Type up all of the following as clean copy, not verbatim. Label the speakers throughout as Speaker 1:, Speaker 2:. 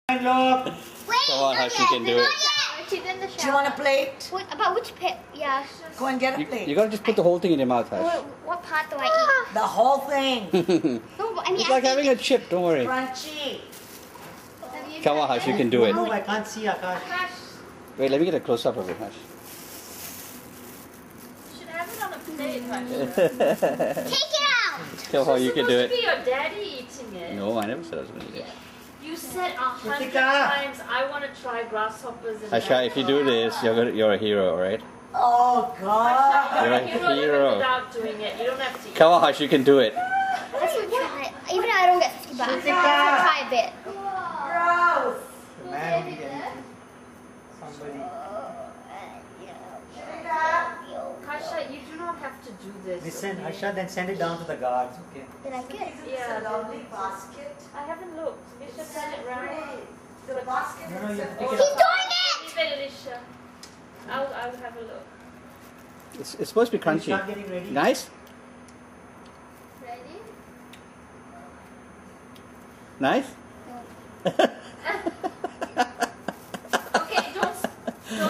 Speaker 1: Look.
Speaker 2: Come on, Hush, you can do it.
Speaker 3: She's in the shower.
Speaker 1: Do you want a plate?
Speaker 3: About which pit? Yeah.
Speaker 1: Go and get a plate.
Speaker 2: You gotta just put the whole thing in your mouth, Hush.
Speaker 3: What part do I eat?
Speaker 1: The whole thing.
Speaker 3: No, I mean,
Speaker 2: It's like having a chip, don't worry.
Speaker 1: Crunchy.
Speaker 2: Come on, Hush, you can do it.
Speaker 1: Move, I can't see Akash.
Speaker 2: Wait, let me get a close up of it, Hush.
Speaker 4: You should have it on a plate, Hush.
Speaker 3: Take it out!
Speaker 2: Come on, you can do
Speaker 4: It's supposed to be
Speaker 2: it.
Speaker 4: your daddy eating it.
Speaker 2: No, I never said I was gonna eat it.
Speaker 4: You said 100
Speaker 1: Ritika.
Speaker 4: times, I want to try grasshoppers. And
Speaker 2: Asha, if you do this, you're a hero, alright?
Speaker 1: Oh God.
Speaker 2: You're a hero.
Speaker 4: Without doing it, you don't have to eat.
Speaker 2: Come on, Hush, you can do it.
Speaker 3: Let's try it. Even though I don't get 50 bucks. Let's try a bit.
Speaker 1: Gross. Man, we get somebody.
Speaker 4: Kasha, you do not have to do this.
Speaker 1: Listen,
Speaker 4: okay?
Speaker 1: Asha, then send it down to the guards, okay?
Speaker 3: Did I get it?
Speaker 4: Yeah.
Speaker 1: lovely basket.
Speaker 4: I haven't looked. Alicia sent it round.
Speaker 1: The basket. No, you have to pick
Speaker 3: He's
Speaker 1: it
Speaker 3: doing
Speaker 1: up.
Speaker 3: it!
Speaker 4: Leave it, Alicia. I'll have a look.
Speaker 2: It's supposed to be
Speaker 1: Can you
Speaker 2: crunchy.
Speaker 1: start getting ready?
Speaker 2: Nice?
Speaker 3: Ready?
Speaker 2: Nice?
Speaker 4: Okay, don't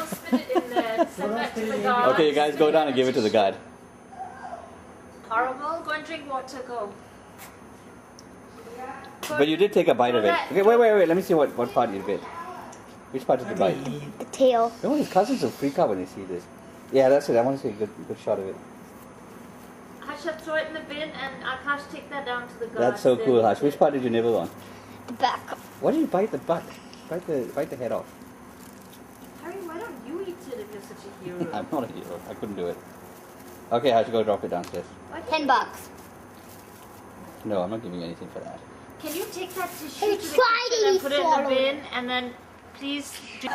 Speaker 4: spit it in there. Send that to the guard.
Speaker 2: Okay, you guys go down and give it to the guard.
Speaker 4: Horrible. Go and drink water. Go.
Speaker 2: But you did take a bite of it. Okay, wait. Let me see what part you bit. Which part did you bite?
Speaker 3: The tail.
Speaker 2: You know, his cousins will freak out when they see this. Yeah, that's it. I want to see a good shot of it.
Speaker 4: Hasha, throw it in the bin and Akash take that down to the guard.
Speaker 2: That's so cool, Hush. Which part did you nibble on?
Speaker 3: The back.
Speaker 2: Why did you bite the butt? Bite the head off.
Speaker 4: Harry, why don't you eat it if you're such a hero?
Speaker 2: I'm not a hero. I couldn't do it. Okay, Hush, go drop it downstairs.
Speaker 4: Why don't
Speaker 3: 10
Speaker 4: you-
Speaker 3: bucks.
Speaker 2: No, I'm not giving you anything for that.
Speaker 4: Can you take that tissue
Speaker 3: Hey,
Speaker 4: to the
Speaker 3: try
Speaker 4: kitchen
Speaker 3: to
Speaker 4: and put it in the
Speaker 3: swallow it.
Speaker 4: bin and then please do